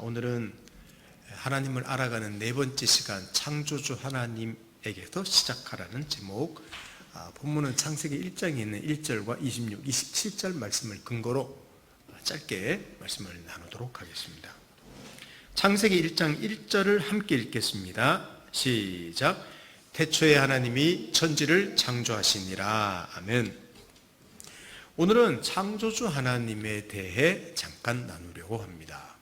오늘은 하나님을 알아가는 네 번째 시간, 창조주 하나님에게서 시작하라는 제목. 본문은 창세기 1장에 있는 1절과 26, 27절 말씀을 근거로 짧게 말씀을 나누도록 하겠습니다. 창세기 1장 1절을 함께 읽겠습니다. 시작. 태초에 하나님이 천지를 창조하시니라. 아멘. 오늘은 창조주 하나님에 대해 잠깐 나누려고 합니다.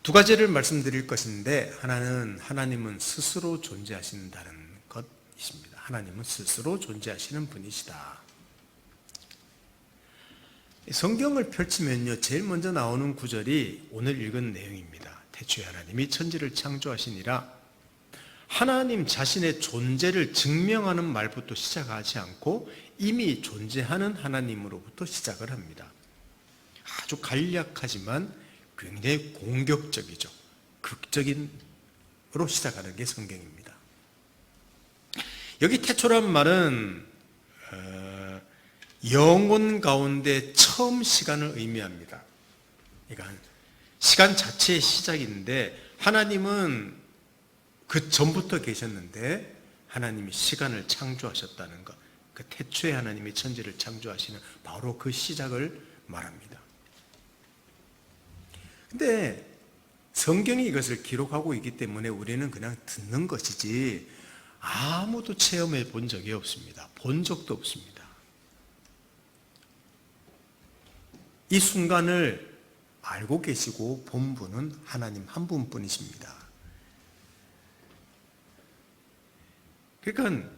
두 가지를 말씀드릴 것인데, 하나님은 스스로 존재하신다는 것입니다. 하나님은 스스로 존재하시는 분이시다. 성경을 펼치면요, 제일 먼저 나오는 구절이 오늘 읽은 내용입니다. 태초에 하나님이 천지를 창조하시니라. 하나님 자신의 존재를 증명하는 말부터 시작하지 않고 이미 존재하는 하나님으로부터 시작을 합니다. 아주 간략하지만 굉장히 공격적이죠. 극적인으로 시작하는 게 성경입니다. 여기 태초란 말은 영혼 가운데 처음 시간을 의미합니다. 그러니까 시간 자체의 시작인데, 하나님은 그 전부터 계셨는데 하나님이 시간을 창조하셨다는 것, 그 태초에 하나님이 천지를 창조하시는 바로 그 시작을 말합니다. 근데 성경이 이것을 기록하고 있기 때문에 우리는 그냥 듣는 것이지 아무도 체험해 본 적이 없습니다. 본 적도 없습니다. 이 순간을 알고 계시고 본 분은 하나님 한 분뿐이십니다. 그러니까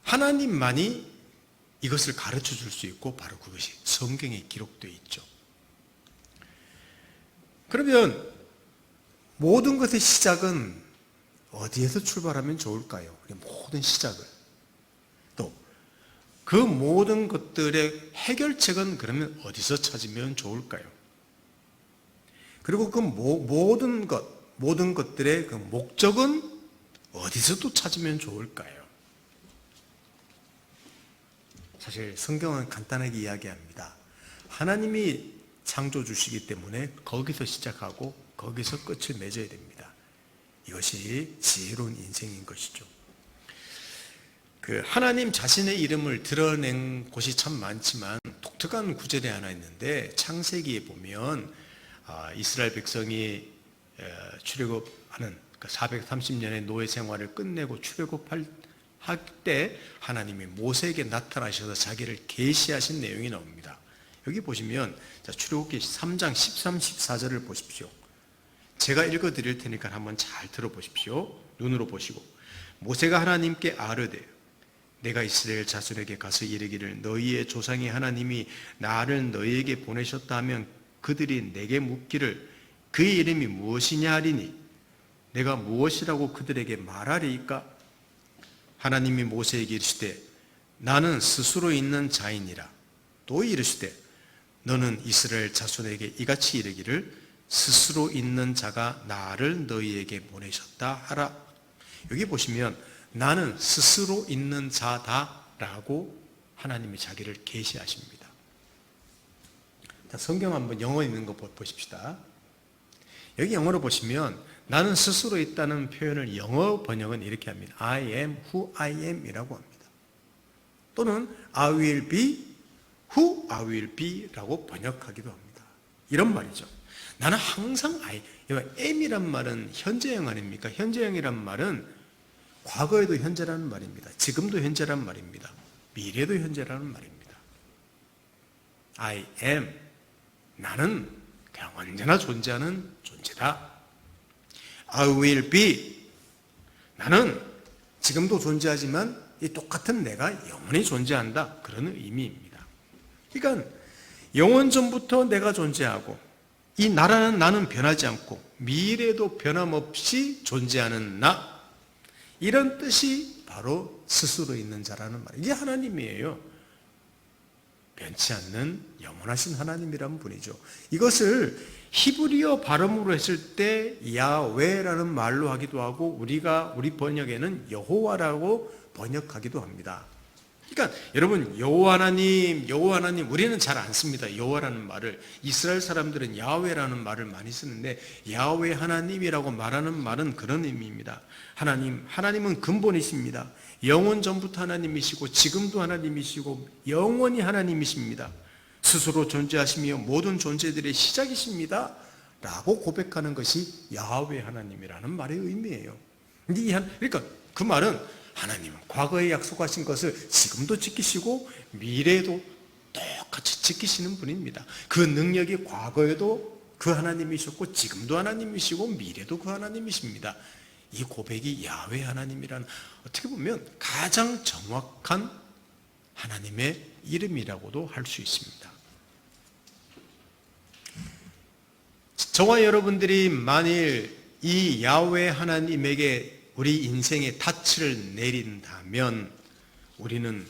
하나님만이 이것을 가르쳐 줄 수 있고, 바로 그것이 성경에 기록되어 있죠. 그러면 모든 것의 시작은 어디에서 출발하면 좋을까요? 모든 시작을. 또 그 모든 것들의 해결책은 그러면 어디서 찾으면 좋을까요? 그리고 그 모든 것들의 그 목적은 어디서 또 찾으면 좋을까요? 사실 성경은 간단하게 이야기합니다. 하나님이 창조주시기 때문에 거기서 시작하고 거기서 끝을 맺어야 됩니다. 이것이 지혜로운 인생인 것이죠. 하나님 자신의 이름을 드러낸 곳이 참 많지만 독특한 구절이 하나 있는데, 창세기에 보면 이스라엘 백성이 출애굽하는 430년의 노예 생활을 끝내고 출애굽할 때 하나님이 모세에게 나타나셔서 자기를 계시하신 내용이 나옵니다. 여기 보시면 출애굽기 3장 13, 14절을 보십시오. 제가 읽어드릴 테니까 한번 잘 들어보십시오. 눈으로 보시고. 모세가 하나님께 아뢰되 내가 이스라엘 자손에게 가서 이르기를 너희의 조상의 하나님이 나를 너희에게 보내셨다 하면 그들이 내게 묻기를 그의 이름이 무엇이냐 하리니 내가 무엇이라고 그들에게 말하리이까? 하나님이 모세에게 이르시되 나는 스스로 있는 자이니라. 또 이르시되 너는 이스라엘 자손에게 이같이 이르기를 스스로 있는 자가 나를 너희에게 보내셨다 하라. 여기 보시면 나는 스스로 있는 자다라고 하나님이 자기를 계시하십니다. 성경 한번 영어 있는 거 보십시다. 여기 영어로 보시면 나는 스스로 있다는 표현을 영어 번역은 이렇게 합니다. I am who I am 이라고 합니다. 또는 I will be who I will be 라고 번역하기도 합니다. 이런 말이죠. 나는 항상 am이란 말은 현재형 아닙니까? 현재형이란 말은 과거에도 현재라는 말입니다. 지금도 현재라는 말입니다. 미래도 현재라는 말입니다. I am, 나는 그냥 언제나 존재하는 존재다. I will be, 나는 지금도 존재하지만 이 똑같은 내가 영원히 존재한다. 그런 의미입니다. 그러니까 영원 전부터 내가 존재하고 이 나라는 나는 변하지 않고 미래도 변함없이 존재하는 나, 이런 뜻이 바로 스스로 있는 자라는 말. 이게 하나님이에요. 변치 않는 영원하신 하나님이란 분이죠. 이것을 히브리어 발음으로 했을 때 야훼라는 말로 하기도 하고 우리 번역에는 여호와라고 번역하기도 합니다. 그러니까 여러분, 여호와 하나님, 여호와 하나님, 우리는 잘 안 씁니다. 여호와라는 말을. 이스라엘 사람들은 야훼라는 말을 많이 쓰는데, 야훼 하나님이라고 말하는 말은 그런 의미입니다. 하나님, 하나님은 근본이십니다. 영원 전부터 하나님이시고 지금도 하나님이시고 영원히 하나님이십니다. 스스로 존재하시며 모든 존재들의 시작이십니다 라고 고백하는 것이 야훼 하나님이라는 말의 의미예요. 그러니까 그 말은 하나님은 과거에 약속하신 것을 지금도 지키시고 미래에도 똑같이 지키시는 분입니다. 그 능력이 과거에도 그 하나님이셨고 지금도 하나님이시고 미래도 그 하나님이십니다. 이 고백이 야훼 하나님이라는, 어떻게 보면 가장 정확한 하나님의 이름이라고도 할 수 있습니다. 저와 여러분들이 만일 이 야훼 하나님에게 우리 인생의 닻을 내린다면 우리는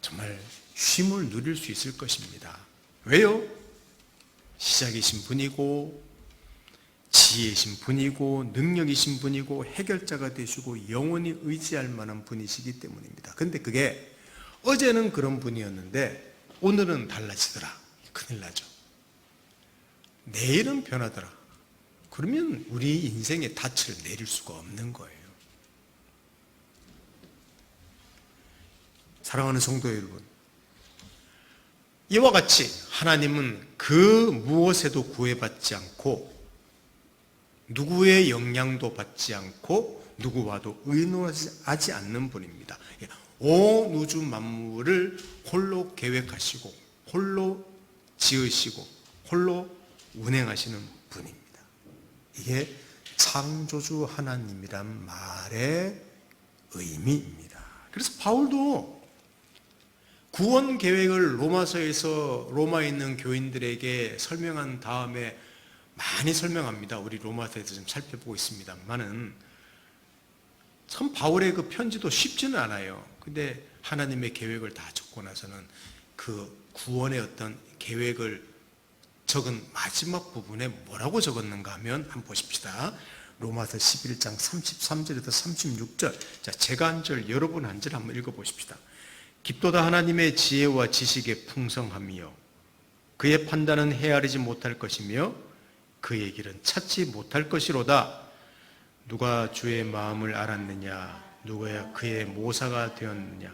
정말 쉼을 누릴 수 있을 것입니다. 왜요? 시작이신 분이고 지혜이신 분이고 능력이신 분이고 해결자가 되시고 영원히 의지할 만한 분이시기 때문입니다. 근데 그게 어제는 그런 분이었는데 오늘은 달라지더라. 큰일 나죠. 내일은 변하더라. 그러면 우리 인생의 닻을 내릴 수가 없는 거예요. 사랑하는 성도 여러분, 이와 같이 하나님은 그 무엇에도 구애받지 않고 누구의 영향도 받지 않고 누구와도 의논하지 않는 분입니다. 온 우주 만물을 홀로 계획하시고 홀로 지으시고 홀로 운행하시는 분입니다. 이게 창조주 하나님이란 말의 의미입니다. 그래서 바울도 구원 계획을 로마서에서 로마에 있는 교인들에게 설명한 다음에 많이 설명합니다. 우리 로마서에서 좀 살펴보고 있습니다만은 참 바울의 그 편지도 쉽지는 않아요. 근데 하나님의 계획을 다 적고 나서는 그 구원의 어떤 계획을 적은 마지막 부분에 뭐라고 적었는가 하면 한번 보십시다. 로마서 11장 33절에서 36절. 자, 제가 한 절, 여러분 한 절 한번 읽어보십시다. 깊도다 하나님의 지혜와 지식의 풍성함이요 그의 판단은 헤아리지 못할 것이며 그의 길은 찾지 못할 것이로다. 누가 주의 마음을 알았느냐? 누가 그의 모사가 되었느냐?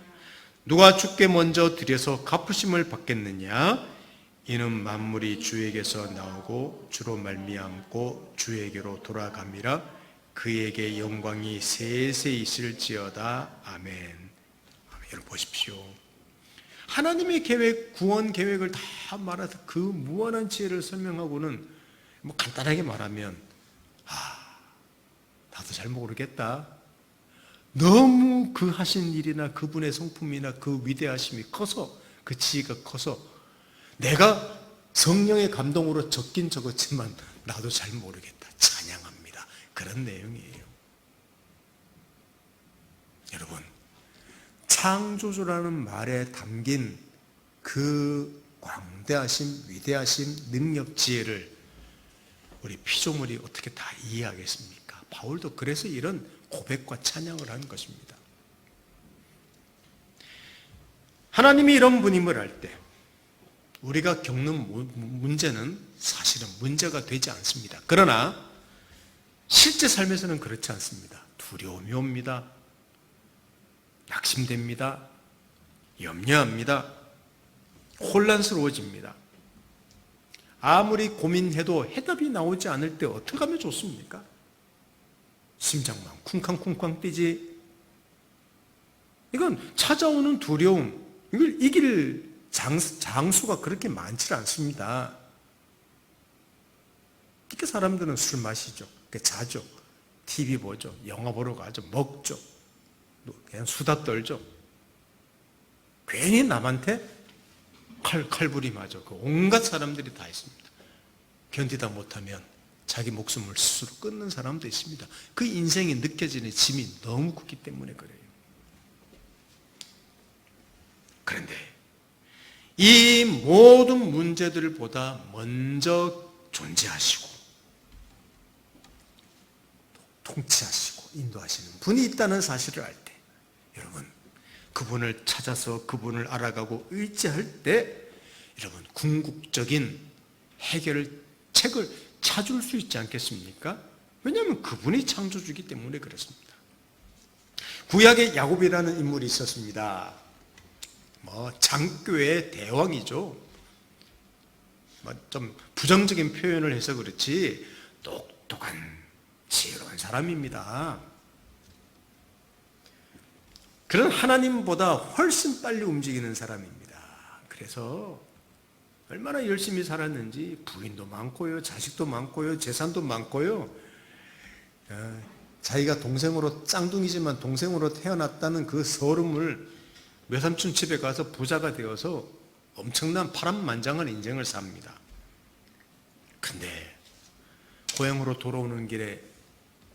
누가 주께 먼저 드려서 갚으심을 받겠느냐? 이는 만물이 주에게서 나오고 주로 말미암고 주에게로 돌아감이라. 그에게 영광이 세세 있을지어다. 아멘. 여러분 보십시오. 하나님의 계획, 구원 계획을 다 말해서 그 무한한 지혜를 설명하고는 뭐 간단하게 말하면 나도 잘 모르겠다. 너무 그 하신 일이나 그분의 성품이나 그 위대하심이 커서, 그 지혜가 커서 내가 성령의 감동으로 적긴 적었지만 나도 잘 모르겠다. 찬양합니다. 그런 내용이에요. 여러분, 창조주라는 말에 담긴 그 광대하심, 위대하심, 능력, 지혜를 우리 피조물이 어떻게 다 이해하겠습니까? 바울도 그래서 이런 고백과 찬양을 한 것입니다. 하나님이 이런 분임을 할 때 우리가 겪는 문제는 사실은 문제가 되지 않습니다. 그러나 실제 삶에서는 그렇지 않습니다. 두려움이 옵니다. 낙심됩니다. 염려합니다. 혼란스러워집니다. 아무리 고민해도 해답이 나오지 않을 때 어떻게 하면 좋습니까? 심장만 쿵쾅쿵쾅 뛰지. 이건 찾아오는 두려움, 이걸 이길 장수가 그렇게 많지 않습니다. 이렇게 사람들은 술 마시죠. 자죠. TV 보죠. 영화 보러 가죠. 먹죠. 그냥 수다 떨죠. 괜히 남한테 칼부림하죠. 그 온갖 사람들이 다 있습니다. 견디다 못하면 자기 목숨을 스스로 끊는 사람도 있습니다. 그 인생에 느껴지는 짐이 너무 크기 때문에 그래요. 그런데 이 모든 문제들보다 먼저 존재하시고 통치하시고 인도하시는 분이 있다는 사실을 알 때 여러분, 그분을 찾아서 그분을 알아가고 의지할 때 여러분 궁극적인 해결책을 찾을 수 있지 않겠습니까? 왜냐하면 그분이 창조주기 때문에 그렇습니다. 구약에 야곱이라는 인물이 있었습니다. 장교의 대왕이죠. 좀 부정적인 표현을 해서 그렇지 똑똑한 지혜로운 사람입니다. 그런 하나님보다 훨씬 빨리 움직이는 사람입니다. 그래서 얼마나 열심히 살았는지 부인도 많고요, 자식도 많고요, 재산도 많고요. 자기가 동생으로 쌍둥이지만 동생으로 태어났다는 그 서름을 외삼촌 집에 가서 부자가 되어서 엄청난 파란만장한 인생을 삽니다. 근데 고향으로 돌아오는 길에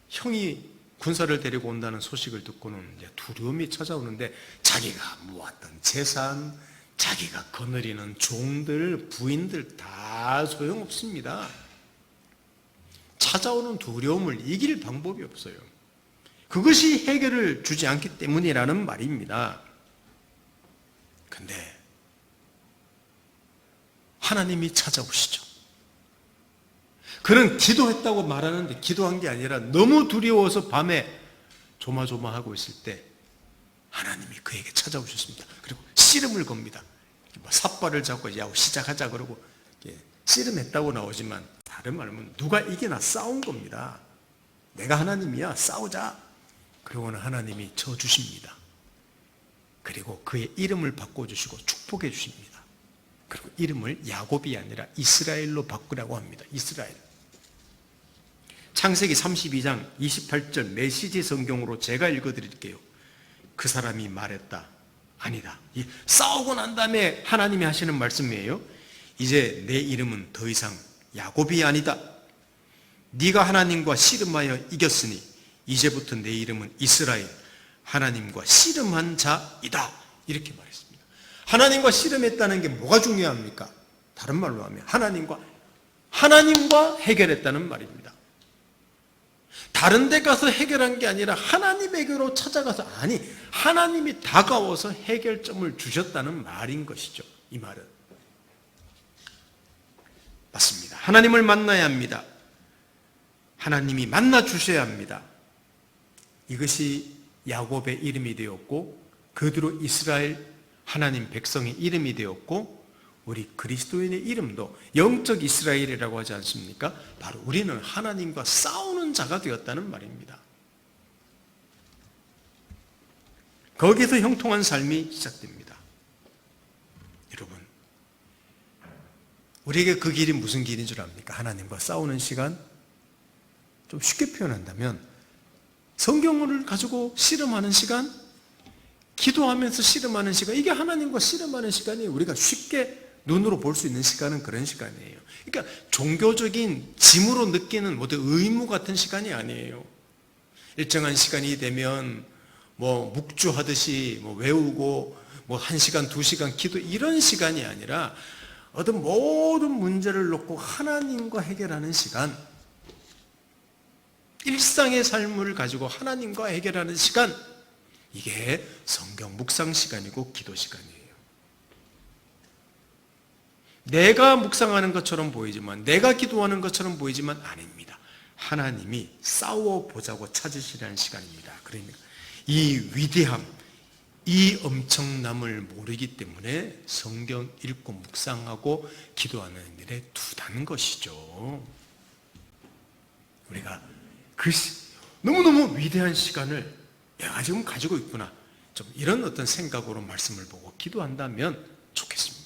형이 군사를 데리고 온다는 소식을 듣고는 이제 두려움이 찾아오는데 자기가 모았던 재산, 자기가 거느리는 종들, 부인들 다 소용없습니다. 찾아오는 두려움을 이길 방법이 없어요. 그것이 해결을 주지 않기 때문이라는 말입니다. 근데 하나님이 찾아오시죠. 그는 기도했다고 말하는데 기도한 게 아니라 너무 두려워서 밤에 조마조마하고 있을 때 하나님이 그에게 찾아오셨습니다. 그리고 씨름을 겁니다. 삿발을 잡고 야 시작하자 그러고 씨름했다고 나오지만 다른 말로 하면 누가 이기나 싸운 겁니다. 내가 하나님이야 싸우자. 그러고는 하나님이 져주십니다. 그리고 그의 이름을 바꿔주시고 축복해 주십니다. 그리고 이름을 야곱이 아니라 이스라엘로 바꾸라고 합니다. 이스라엘. 창세기 32장 28절 메시지 성경으로 제가 읽어드릴게요. 그 사람이 말했다. 아니다. 싸우고 난 다음에 하나님이 하시는 말씀이에요. 이제 내 이름은 더 이상 야곱이 아니다. 네가 하나님과 씨름하여 이겼으니 이제부터 내 이름은 이스라엘, 하나님과 씨름한 자이다. 이렇게 말했습니다. 하나님과 씨름했다는 게 뭐가 중요합니까? 다른 말로 하면 하나님과 해결했다는 말입니다. 다른 데 가서 해결한 게 아니라 하나님에게로 찾아가서 하나님이 다가와서 해결점을 주셨다는 말인 것이죠. 이 말은 맞습니다. 하나님을 만나야 합니다. 하나님이 만나 주셔야 합니다. 이것이 야곱의 이름이 되었고 그 뒤로 이스라엘 하나님 백성의 이름이 되었고 우리 그리스도인의 이름도 영적 이스라엘이라고 하지 않습니까? 바로 우리는 하나님과 싸우는 자가 되었다는 말입니다. 거기서 형통한 삶이 시작됩니다. 여러분, 우리에게 그 길이 무슨 길인 줄 압니까? 하나님과 싸우는 시간? 좀 쉽게 표현한다면 성경을 가지고 씨름하는 시간, 기도하면서 씨름하는 시간, 이게 하나님과 씨름하는 시간이에요. 우리가 쉽게 눈으로 볼 수 있는 시간은 그런 시간이에요. 그러니까 종교적인 짐으로 느끼는 모두 의무 같은 시간이 아니에요. 일정한 시간이 되면 묵주하듯이 외우고 1시간, 2시간 기도 이런 시간이 아니라 어떤 모든 문제를 놓고 하나님과 해결하는 시간, 일상의 삶을 가지고 하나님과 해결하는 시간, 이게 성경 묵상 시간이고 기도 시간이에요. 내가 묵상하는 것처럼 보이지만, 내가 기도하는 것처럼 보이지만 아닙니다. 하나님이 싸워보자고 찾으시라는 시간입니다. 그러니까 이 위대함, 이 엄청남을 모르기 때문에 성경 읽고 묵상하고 기도하는 일에 두다는 것이죠. 우리가 너무너무 위대한 시간을 내가 지금 가지고 있구나, 좀 이런 어떤 생각으로 말씀을 보고 기도한다면 좋겠습니다.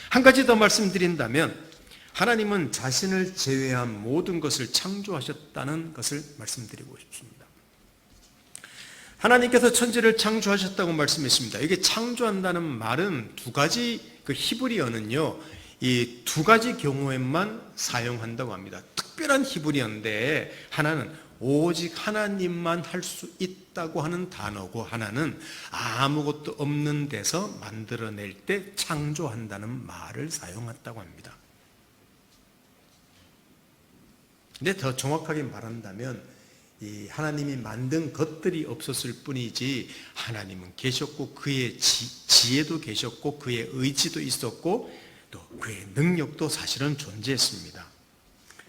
한 가지 더 말씀드린다면, 하나님은 자신을 제외한 모든 것을 창조하셨다는 것을 말씀드리고 싶습니다. 하나님께서 천지를 창조하셨다고 말씀했습니다. 이게 창조한다는 말은 두 가지, 그 히브리어는요, 이 두 가지 경우에만 사용한다고 합니다. 특별한 히브리어인데, 하나는 오직 하나님만 할 수 있다고 하는 단어고, 하나는 아무것도 없는 데서 만들어낼 때 창조한다는 말을 사용했다고 합니다. 근데 더 정확하게 말한다면 이 하나님이 만든 것들이 없었을 뿐이지 하나님은 계셨고 그의 지혜도 계셨고 그의 의지도 있었고 또 그의 능력도 사실은 존재했습니다.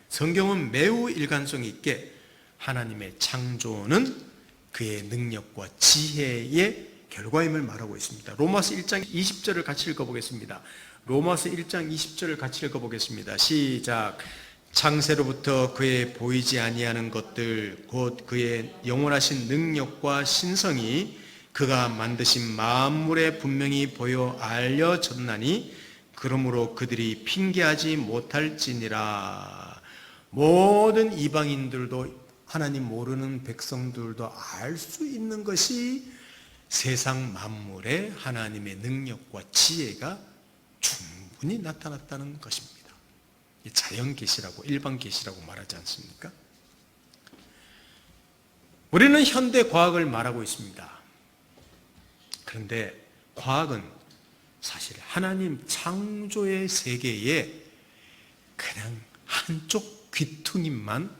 성경은 매우 일관성 있게 하나님의 창조는 그의 능력과 지혜의 결과임을 말하고 있습니다. 로마서 1장 20절을 같이 읽어보겠습니다. 로마서 1장 20절을 같이 읽어보겠습니다. 시작. 창세로부터 그의 보이지 아니하는 것들 곧 그의 영원하신 능력과 신성이 그가 만드신 만물에 분명히 보여 알려졌나니 그러므로 그들이 핑계하지 못할지니라. 모든 이방인들도 하나님 모르는 백성들도 알 수 있는 것이 세상 만물에 하나님의 능력과 지혜가 충분히 나타났다는 것입니다. 자연 계시라고 일반 계시라고 말하지 않습니까? 우리는 현대 과학을 말하고 있습니다. 그런데 과학은 사실 하나님 창조의 세계에 그냥 한쪽 귀퉁이만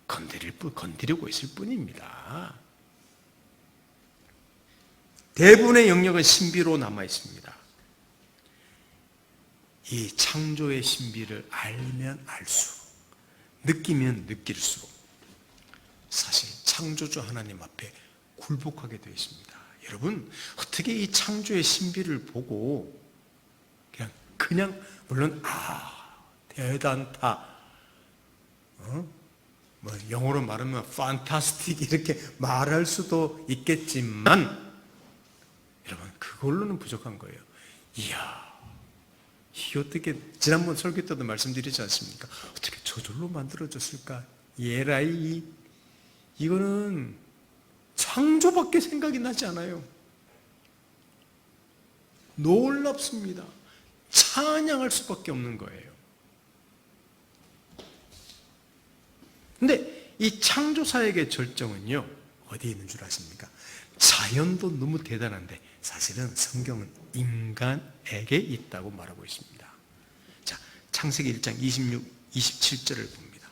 건드리고 있을 뿐입니다. 대부분의 영역은 신비로 남아 있습니다. 이 창조의 신비를 알면 알수록, 느끼면 느낄수록 사실 창조주 하나님 앞에 굴복하게 되어 있습니다. 여러분, 어떻게 이 창조의 신비를 보고 그냥 물론 대단하다, 뭐 영어로 말하면 fantastic 이렇게 말할 수도 있겠지만 여러분, 그걸로는 부족한 거예요. 이야, 이 어떻게 지난번 설교 때도 말씀드리지 않습니까? 어떻게 저절로 만들어졌을까? 예라이, 이거는 창조밖에 생각이 나지 않아요. 놀랍습니다. 찬양할 수밖에 없는 거예요. 근데 이 창조사역의 절정은요, 어디에 있는 줄 아십니까? 자연도 너무 대단한데 사실은 성경은 인간에게 있다고 말하고 있습니다. 자, 창세기 1장 26, 27절을 봅니다.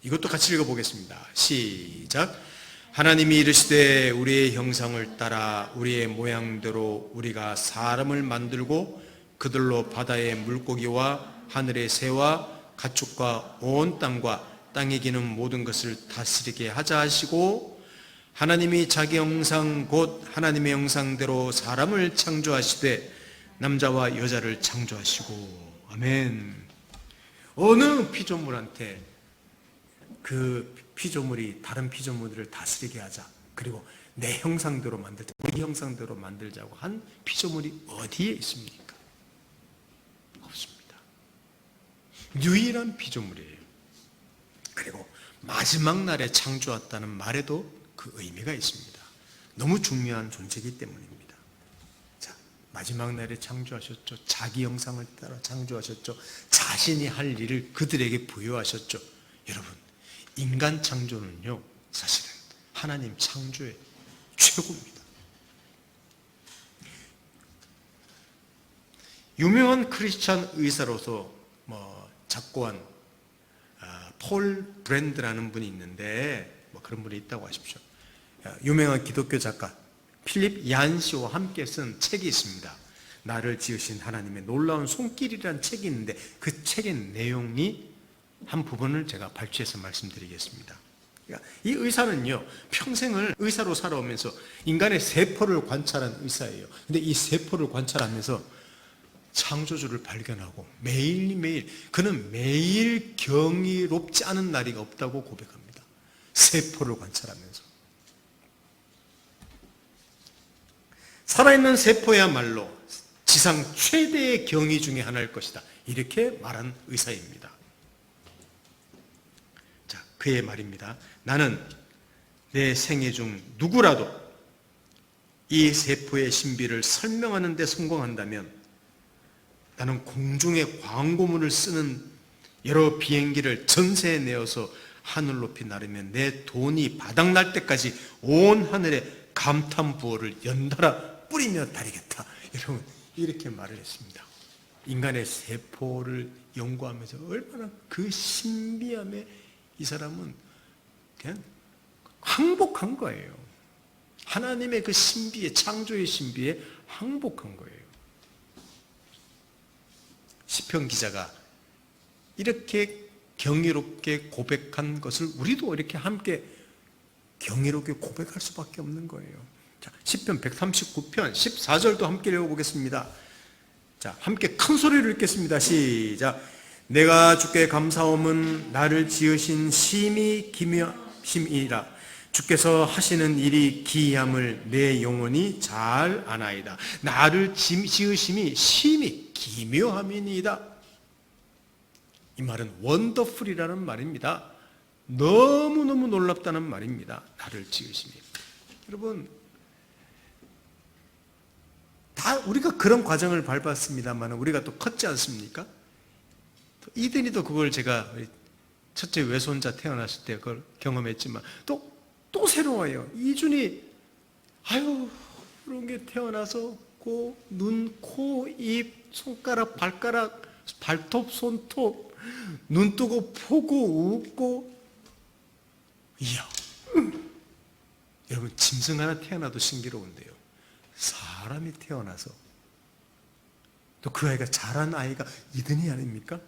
이것도 같이 읽어보겠습니다. 시작. 하나님이 이르시되 우리의 형상을 따라 우리의 모양대로 우리가 사람을 만들고 그들로 바다의 물고기와 하늘의 새와 가축과 온 땅과 땅에 기는 모든 것을 다스리게 하자 하시고 하나님이 자기 형상 곧 하나님의 형상대로 사람을 창조하시되 남자와 여자를 창조하시고. 아멘. 어느 피조물한테 그 피조물이 다른 피조물들을 다스리게 하자, 그리고 내 형상대로 만들자, 우리 형상대로 만들자고 한 피조물이 어디에 있습니까? 없습니다. 유일한 피조물이에요. 그리고 마지막 날에 창조했다는 말에도 그 의미가 있습니다. 너무 중요한 존재이기 때문입니다. 자, 마지막 날에 창조하셨죠. 자기 형상을 따라 창조하셨죠. 자신이 할 일을 그들에게 부여하셨죠. 여러분, 인간 창조는요, 사실은 하나님 창조의 최고입니다. 유명한 크리스찬 의사로서 작고한 폴 브랜드라는 분이 있는데 그런 분이 있다고 하십시오. 유명한 기독교 작가 필립 얀시와 함께 쓴 책이 있습니다. 나를 지으신 하나님의 놀라운 손길이라는 책이 있는데 그 책의 내용이 한 부분을 제가 발췌해서 말씀드리겠습니다. 그러니까 이 의사는요, 평생을 의사로 살아오면서 인간의 세포를 관찰한 의사예요. 근데 이 세포를 관찰하면서 창조주를 발견하고 매일매일, 그는 매일 경이롭지 않은 날이 없다고 고백합니다. 세포를 관찰하면서. 살아있는 세포야말로 지상 최대의 경이 중에 하나일 것이다, 이렇게 말한 의사입니다. 자, 그의 말입니다. 나는 내 생애 중 누구라도 이 세포의 신비를 설명하는 데 성공한다면 나는 공중에 광고문을 쓰는 여러 비행기를 전세에 내어서 하늘 높이 나르면 내 돈이 바닥날 때까지 온 하늘에 감탄 부호를 연달아 뿌리며 다니겠다. 여러분, 이렇게 말을 했습니다. 인간의 세포를 연구하면서 얼마나 그 신비함에 이 사람은 그냥 항복한 거예요. 하나님의 그 신비에, 창조의 신비에 항복한 거예요. 시편 기자가 이렇게 경이롭게 고백한 것을 우리도 이렇게 함께 경이롭게 고백할 수밖에 없는 거예요. 자, 시편 139편 14절도 함께 읽어보겠습니다. 자, 함께 큰 소리로 읽겠습니다. 시작. 내가 주께 감사함은 나를 지으신 심히 기묘심이라. 주께서 하시는 일이 기이함을 내 영혼이 잘 아나이다. 나를 지으심이 심히 기묘함이니이다. 이 말은 원더풀이라는 말입니다. 너무너무 놀랍다는 말입니다. 나를 지으심이. 여러분, 다 우리가 그런 과정을 밟았습니다만 우리가 또 컸지 않습니까? 이든이도 그걸 제가 첫째 외손자 태어났을 때 그걸 경험했지만 또 새로워요. 이준이 아유 그런 게 태어나서 눈, 코, 입, 손가락, 발가락, 발톱, 손톱, 눈 뜨고 보고 웃고 이야 여러분 짐승 하나 태어나도 신기로운데요. 사람이 태어나서 또 그 아이가 자란 아이가 이든이 아닙니까?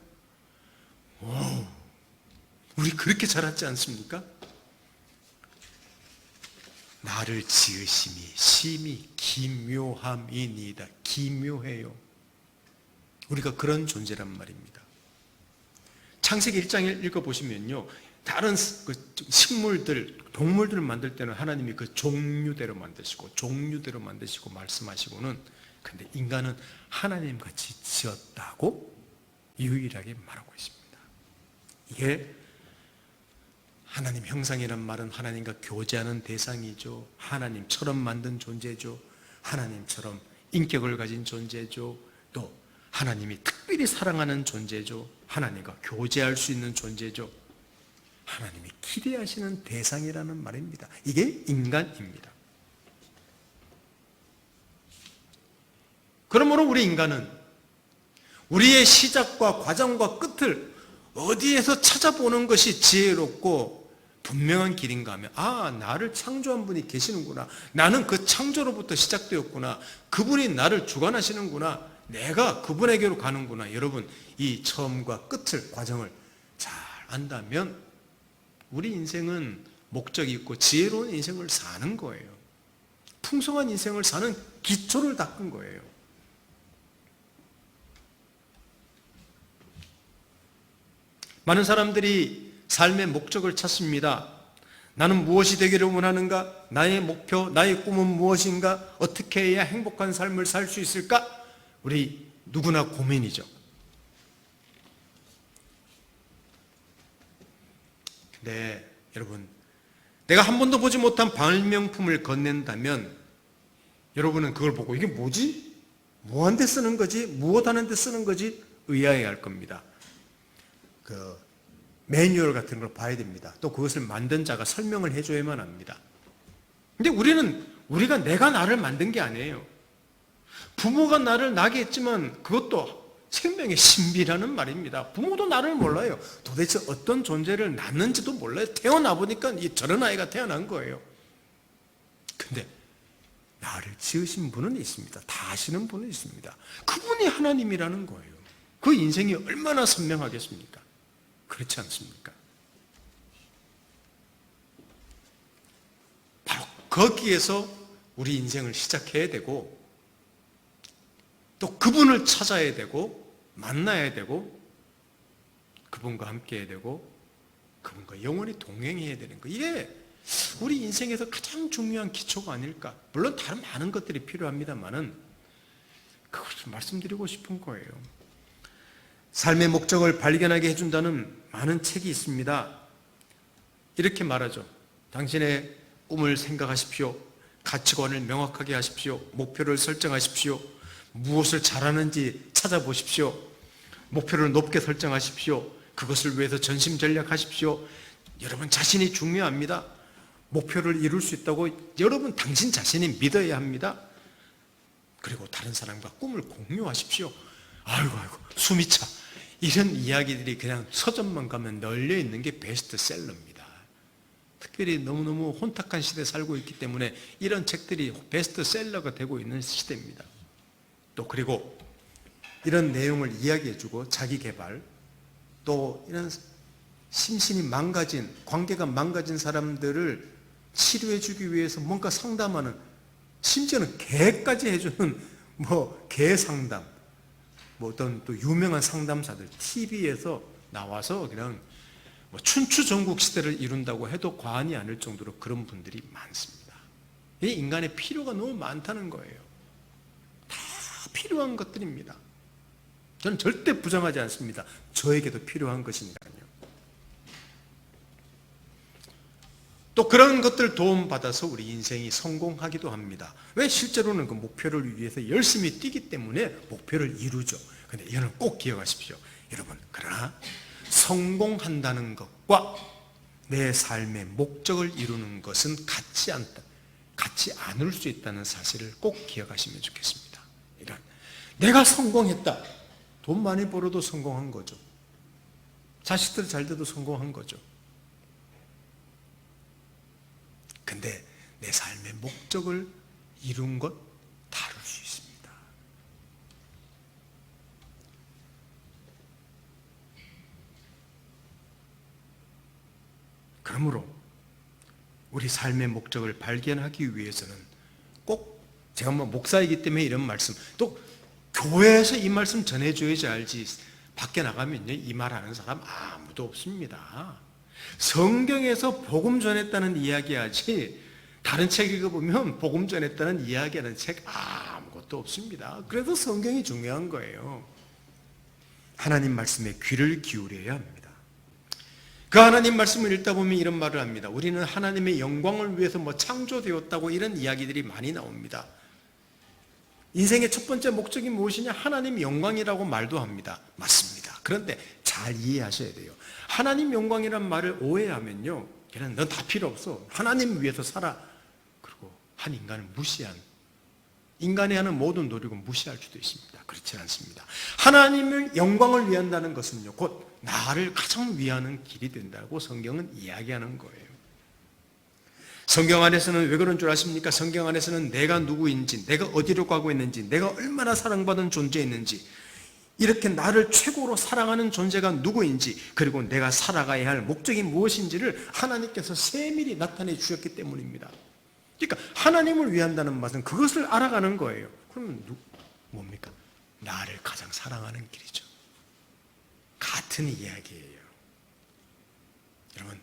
오, 우리 그렇게 자랐지 않습니까? 나를 지으심이 심히 기묘함이니이다. 기묘해요. 우리가 그런 존재란 말입니다. 창세기 1장을 읽어보시면요, 다른 식물들, 동물들을 만들 때는 하나님이 그 종류대로 만드시고 말씀하시고는, 근데 인간은 하나님같이 지었다고 유일하게 말하고 있습니다. 이게 하나님 형상이란 말은 하나님과 교제하는 대상이죠. 하나님처럼 만든 존재죠. 하나님처럼 인격을 가진 존재죠. 또 하나님이 특별히 사랑하는 존재죠. 하나님과 교제할 수 있는 존재죠. 하나님이 기대하시는 대상이라는 말입니다. 이게 인간입니다. 그러므로 우리 인간은 우리의 시작과 과정과 끝을 어디에서 찾아보는 것이 지혜롭고 분명한 길인가 하면, 나를 창조한 분이 계시는구나. 나는 그 창조로부터 시작되었구나. 그분이 나를 주관하시는구나. 내가 그분에게로 가는구나. 여러분, 이 처음과 끝을, 과정을 잘 안다면 우리 인생은 목적이 있고 지혜로운 인생을 사는 거예요. 풍성한 인생을 사는 기초를 닦은 거예요. 많은 사람들이 삶의 목적을 찾습니다. 나는 무엇이 되기를 원하는가? 나의 목표, 나의 꿈은 무엇인가? 어떻게 해야 행복한 삶을 살 수 있을까? 우리 누구나 고민이죠. 근데 여러분, 내가 한 번도 보지 못한 발명품을 건넨다면 여러분은 그걸 보고 이게 뭐지? 뭐한테 쓰는 거지? 무엇 하는데 쓰는 거지? 의아해할 겁니다. 매뉴얼 같은 걸 봐야 됩니다. 또 그것을 만든 자가 설명을 해줘야만 합니다. 근데 우리가 내가 나를 만든 게 아니에요. 부모가 나를 낳게 했지만 그것도 생명의 신비라는 말입니다. 부모도 나를 몰라요. 도대체 어떤 존재를 낳는지도 몰라요. 태어나 보니까 저런 아이가 태어난 거예요. 근데 나를 지으신 분은 있습니다. 다 아시는 분은 있습니다. 그분이 하나님이라는 거예요. 그 인생이 얼마나 선명하겠습니까? 그렇지 않습니까? 바로 거기에서 우리 인생을 시작해야 되고, 또 그분을 찾아야 되고, 만나야 되고, 그분과 함께 해야 되고, 그분과 영원히 동행해야 되는 거. 이게 우리 인생에서 가장 중요한 기초가 아닐까. 물론 다른 많은 것들이 필요합니다만은 그것을 말씀드리고 싶은 거예요. 삶의 목적을 발견하게 해준다는 많은 책이 있습니다. 이렇게 말하죠. 당신의 꿈을 생각하십시오. 가치관을 명확하게 하십시오. 목표를 설정하십시오. 무엇을 잘하는지 찾아보십시오. 목표를 높게 설정하십시오. 그것을 위해서 전심전력하십시오. 여러분 자신이 중요합니다. 목표를 이룰 수 있다고 여러분 당신 자신이 믿어야 합니다. 그리고 다른 사람과 꿈을 공유하십시오. 아이고 숨이 차. 이런 이야기들이 그냥 서점만 가면 널려 있는 게 베스트셀러입니다. 특별히 너무너무 혼탁한 시대에 살고 있기 때문에 이런 책들이 베스트셀러가 되고 있는 시대입니다. 또 그리고 이런 내용을 이야기해주고 자기 개발, 또 이런 심신이 망가진, 관계가 망가진 사람들을 치료해주기 위해서 뭔가 상담하는, 심지어는 개까지 해주는 개 상담, 어떤 또 유명한 상담사들 TV에서 나와서 그냥 춘추 전국 시대를 이룬다고 해도 과언이 아닐 정도로 그런 분들이 많습니다. 이 인간의 필요가 너무 많다는 거예요. 다 필요한 것들입니다. 저는 절대 부정하지 않습니다. 저에게도 필요한 것이니까요. 또 그런 것들 도움받아서 우리 인생이 성공하기도 합니다. 왜? 실제로는 그 목표를 위해서 열심히 뛰기 때문에 목표를 이루죠. 근데 이거는 꼭 기억하십시오. 여러분, 그러나 성공한다는 것과 내 삶의 목적을 이루는 것은 같지 않을 수 있다는 사실을 꼭 기억하시면 좋겠습니다. 그러니까 내가 성공했다. 돈 많이 벌어도 성공한 거죠. 자식들 잘 돼도 성공한 거죠. 근데 내 삶의 목적을 이룬 것 다를 수 있습니다. 그러므로 우리 삶의 목적을 발견하기 위해서는 꼭, 제가 목사이기 때문에 이런 말씀, 또 교회에서 이 말씀 전해줘야지 알지, 밖에 나가면요 이 말 하는 사람 아무도 없습니다. 성경에서 복음 전했다는 이야기하지 다른 책 읽어보면 복음 전했다는 이야기하는 책 아무것도 없습니다. 그래서 성경이 중요한 거예요. 하나님 말씀에 귀를 기울여야 합니다. 그 하나님 말씀을 읽다 보면 이런 말을 합니다. 우리는 하나님의 영광을 위해서 창조되었다고 이런 이야기들이 많이 나옵니다. 인생의 첫 번째 목적이 무엇이냐? 하나님 영광이라고 말도 합니다. 맞습니다. 그런데 잘 이해하셔야 돼요. 하나님 영광이란 말을 오해하면요, 그냥 넌 다 필요 없어, 하나님 위해서 살아, 그리고 한 인간을 무시한, 인간이 하는 모든 노력을 무시할 수도 있습니다. 그렇지 않습니다. 하나님의 영광을 위한다는 것은요, 곧 나를 가장 위하는 길이 된다고 성경은 이야기하는 거예요. 성경 안에서는 왜 그런 줄 아십니까? 성경 안에서는 내가 누구인지, 내가 어디로 가고 있는지, 내가 얼마나 사랑받은 존재인지, 이렇게 나를 최고로 사랑하는 존재가 누구인지, 그리고 내가 살아가야 할 목적이 무엇인지를 하나님께서 세밀히 나타내 주셨기 때문입니다. 그러니까 하나님을 위한다는 말은 그것을 알아가는 거예요. 그러면 뭡니까? 나를 가장 사랑하는 길이죠. 같은 이야기예요. 여러분,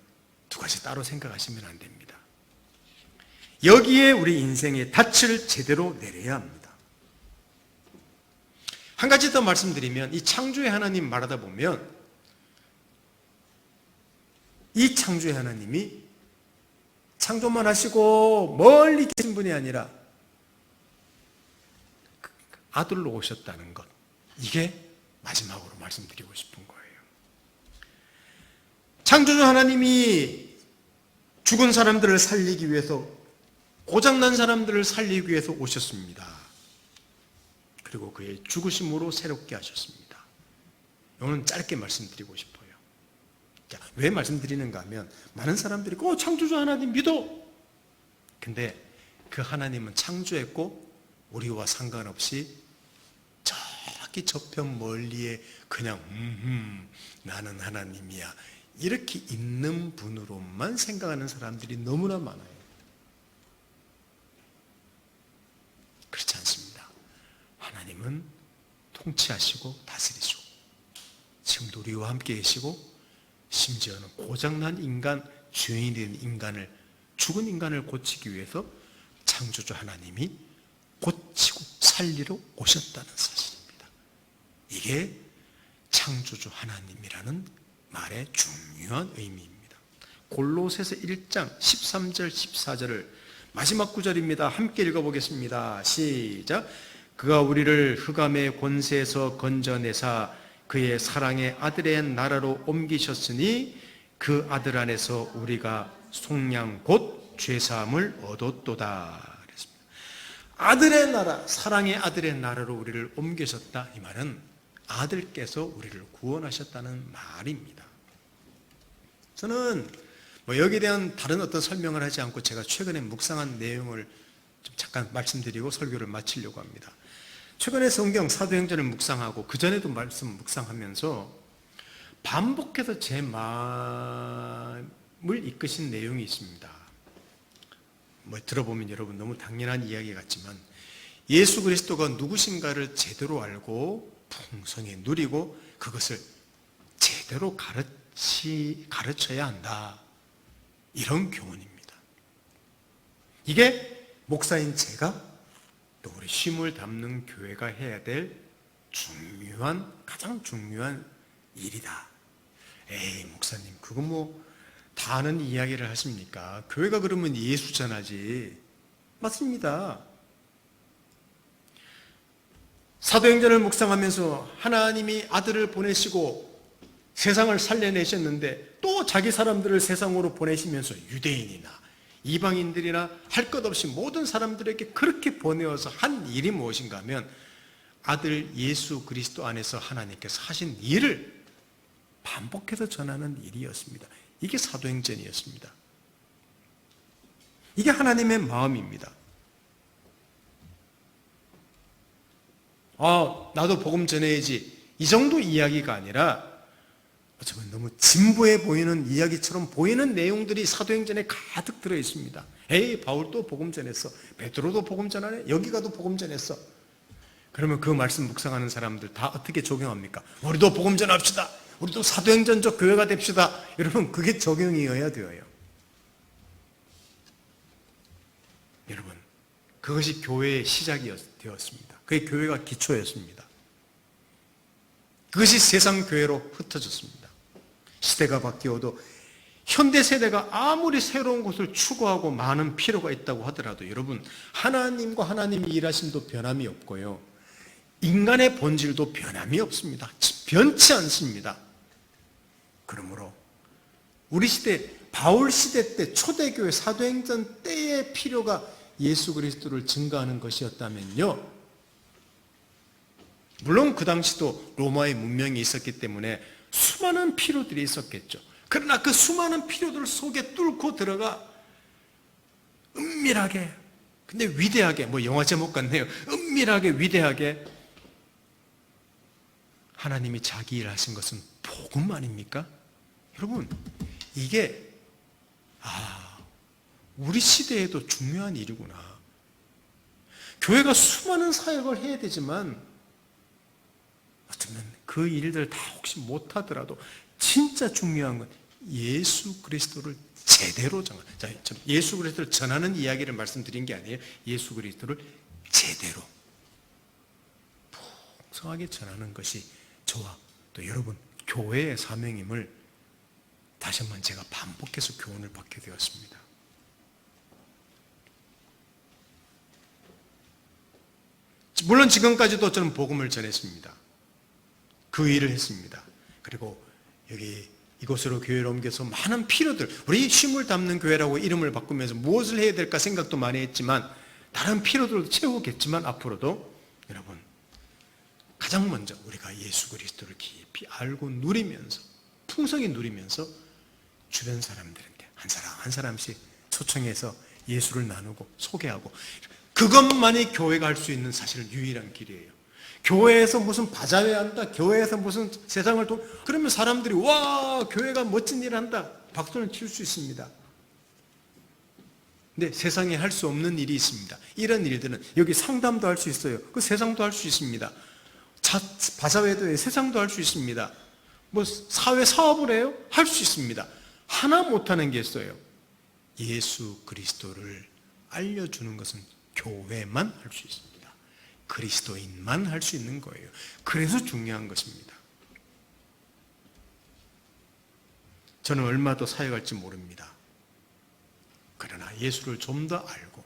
두 가지 따로 생각하시면 안 됩니다. 여기에 우리 인생의 닻을 제대로 내려야 합니다. 한 가지 더 말씀드리면, 이 창조의 하나님 말하다 보면 이 창조의 하나님이 창조만 하시고 멀리 계신 분이 아니라 아들로 오셨다는 것, 이게 마지막으로 말씀드리고 싶은 거예요. 창조주 하나님이 죽은 사람들을 살리기 위해서, 고장난 사람들을 살리기 위해서 오셨습니다. 그리고 그의 죽으심으로 새롭게 하셨습니다. 이거는 짧게 말씀드리고 싶어요. 자, 왜 말씀드리는가 하면, 많은 사람들이 창조주 하나님 믿어. 근데 그 하나님은 창조했고 우리와 상관없이 저기 저편 멀리에 그냥 나는 하나님이야 이렇게 있는 분으로만 생각하는 사람들이 너무나 많아요. 그렇지 않습니다. 하나님은 통치하시고 다스리시고 지금도 우리와 함께 계시고, 심지어는 고장난 인간, 죄인이 된 인간을, 죽은 인간을 고치기 위해서 창조주 하나님이 고치고 살리러 오셨다는 사실입니다. 이게 창조주 하나님이라는 말의 중요한 의미입니다. 골로새서 1장 13절 14절을 마지막 구절입니다. 함께 읽어보겠습니다. 시작. 그가 우리를 흑암의 권세에서 건져내사 그의 사랑의 아들의 나라로 옮기셨으니 그 아들 안에서 우리가 속량 곧 죄사함을 얻었도다. 그랬습니다. 아들의 나라, 사랑의 아들의 나라로 우리를 옮기셨다. 이 말은 아들께서 우리를 구원하셨다는 말입니다. 저는 뭐 여기에 대한 다른 어떤 설명을 하지 않고 제가 최근에 묵상한 내용을 좀 잠깐 말씀드리고 설교를 마치려고 합니다. 최근에 성경 사도행전을 묵상하고 그전에도 말씀 묵상하면서 반복해서 제 마음을 이끄신 내용이 있습니다. 뭐 들어보면 여러분 너무 당연한 이야기 같지만 예수 그리스도가 누구신가를 제대로 알고 풍성히 누리고 그것을 제대로 가르쳐야 한다. 이런 교훈입니다. 이게 목사인 제가 또 우리 쉼을 담는 교회가 해야 될 가장 중요한 일이다. 에이 목사님 그거 뭐 다 아는 이야기를 하십니까? 교회가 그러면 예수 전하지. 맞습니다. 사도행전을 묵상하면서 하나님이 아들을 보내시고 세상을 살려내셨는데 또 자기 사람들을 세상으로 보내시면서 유대인이나 이방인들이나 할 것 없이 모든 사람들에게 그렇게 보내어서 한 일이 무엇인가 하면 아들 예수 그리스도 안에서 하나님께서 하신 일을 반복해서 전하는 일이었습니다. 이게 사도행전이었습니다. 이게 하나님의 마음입니다. 나도 복음 전해야지 이 정도 이야기가 아니라 어쩌면 너무 진부해 보이는 이야기처럼 보이는 내용들이 사도행전에 가득 들어 있습니다. 에이 바울도 복음 전했어. 베드로도 복음 전하네. 여기 가도 복음 전했어. 그러면 그 말씀 묵상하는 사람들 다 어떻게 적용합니까? 우리도 복음 전합시다. 우리도 사도행전적 교회가 됩시다. 여러분 그게 적용이어야 되어요. 여러분 그것이 교회의 시작이 되었습니다. 그게 교회가 기초였습니다. 그것이 세상 교회로 흩어졌습니다. 시대가 바뀌어도 현대 세대가 아무리 새로운 것을 추구하고 많은 필요가 있다고 하더라도 여러분 하나님과 하나님이 일하심도 변함이 없고요. 인간의 본질도 변함이 없습니다. 변치 않습니다. 그러므로 우리 시대 바울 시대 때 초대교회 사도행전 때의 필요가 예수 그리스도를 증거하는 것이었다면요. 물론 그 당시도 로마의 문명이 있었기 때문에 수많은 필요들이 있었겠죠. 그러나 그 수많은 필요들 속에 뚫고 들어가 은밀하게 근데 위대하게 뭐 영화 제목 같네요. 은밀하게 위대하게 하나님이 자기 일 하신 것은 복음 아닙니까? 여러분 이게 우리 시대에도 중요한 일이구나. 교회가 수많은 사역을 해야 되지만 어쩌면 그 일들 다 혹시 못하더라도 진짜 중요한 건 예수 그리스도를 제대로 예수 그리스도를 전하는 이야기를 말씀드린 게 아니에요. 예수 그리스도를 제대로 풍성하게 전하는 것이 저와 또 여러분 교회의 사명임을 다시 한번 제가 반복해서 교훈을 받게 되었습니다. 물론 지금까지도 저는 복음을 전했습니다. 그 일을 했습니다. 그리고 여기 이곳으로 교회를 옮겨서 많은 필요들, 우리 쉼을 담는 교회라고 이름을 바꾸면서 무엇을 해야 될까 생각도 많이 했지만 다른 필요들도 채우겠지만 앞으로도 여러분 가장 먼저 우리가 예수 그리스도를 깊이 알고 누리면서 풍성히 누리면서 주변 사람들한테 한 사람 한 사람씩 초청해서 예수를 나누고 소개하고 그것만이 교회가 할 수 있는 사실 유일한 길이에요. 교회에서 무슨 바자회 한다, 교회에서 무슨 세상을 그러면 사람들이 와 교회가 멋진 일을 한다 박수를 칠 수 있습니다. 근데 세상에 할 수 없는 일이 있습니다. 이런 일들은 여기 상담도 할 수 있어요. 그 세상도 할 수 있습니다. 바자회도 해요. 세상도 할 수 있습니다. 뭐 사회 사업을 해요? 할 수 있습니다. 하나 못하는 게 있어요. 예수 그리스도를 알려주는 것은 교회만 할 수 있습니다. 그리스도인만 할 수 있는 거예요. 그래서 중요한 것입니다. 저는 얼마 더 사역할지 모릅니다. 그러나 예수를 좀 더 알고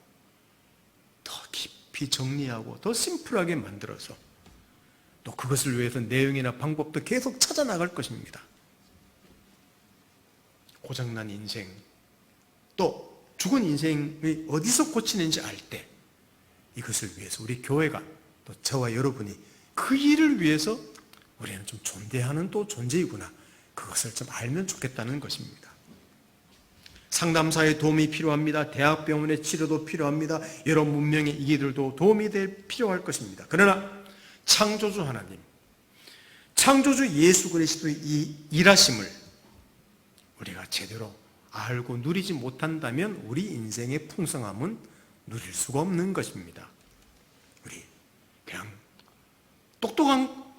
더 깊이 정리하고 더 심플하게 만들어서 또 그것을 위해서 내용이나 방법도 계속 찾아 나갈 것입니다. 고장난 인생 또 죽은 인생이 어디서 고치는지 알 때 이것을 위해서 우리 교회가 또 저와 여러분이 그 일을 위해서 우리는 좀 존재하는 또 존재이구나 그것을 좀 알면 좋겠다는 것입니다. 상담사의 도움이 필요합니다. 대학병원의 치료도 필요합니다. 여러 문명의 이기들도 도움이 필요할 것입니다. 그러나 창조주 하나님, 창조주 예수 그리스도의 이 일하심을 우리가 제대로 알고 누리지 못한다면 우리 인생의 풍성함은 누릴 수가 없는 것입니다. 우리 그냥 똑똑하다고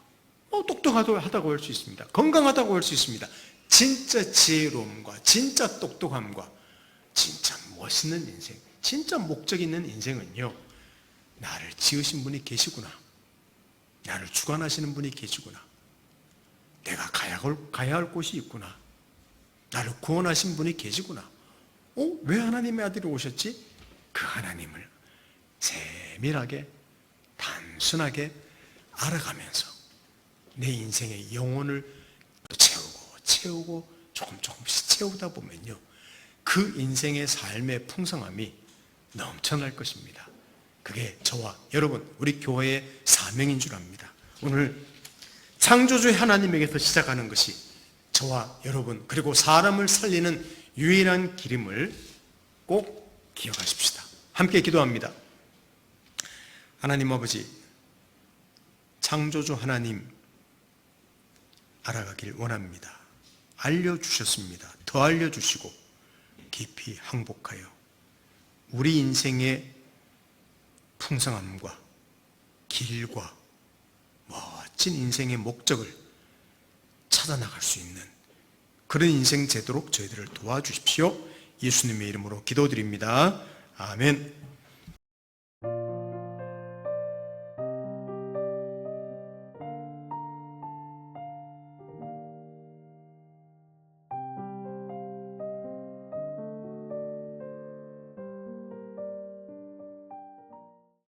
할 수 있습니다. 건강하다고 할 수 있습니다. 진짜 지혜로움과 진짜 똑똑함과 진짜 멋있는 인생, 진짜 목적 있는 인생은요, 나를 지으신 분이 계시구나, 나를 주관하시는 분이 계시구나, 내가 가야 할 곳이 있구나, 나를 구원하신 분이 계시구나. 왜 하나님의 아들이 오셨지? 그 하나님을 세밀하게 단순하게 알아가면서 내 인생의 영혼을 채우고 조금씩 채우다 보면요, 그 인생의 삶의 풍성함이 넘쳐날 것입니다. 그게 저와 여러분, 우리 교회의 사명인 줄 압니다. 오늘 창조주의 하나님에게서 시작하는 것이 저와 여러분, 그리고 사람을 살리는 유일한 길임을 꼭 기억하십시다. 함께 기도합니다. 하나님 아버지, 창조주 하나님 알아가길 원합니다. 알려주셨습니다. 더 알려주시고 깊이 항복하여 우리 인생의 풍성함과 길과 멋진 인생의 목적을 찾아나갈 수 있는 그런 인생 되도록 저희들을 도와주십시오. 예수님의 이름으로 기도드립니다. 아멘.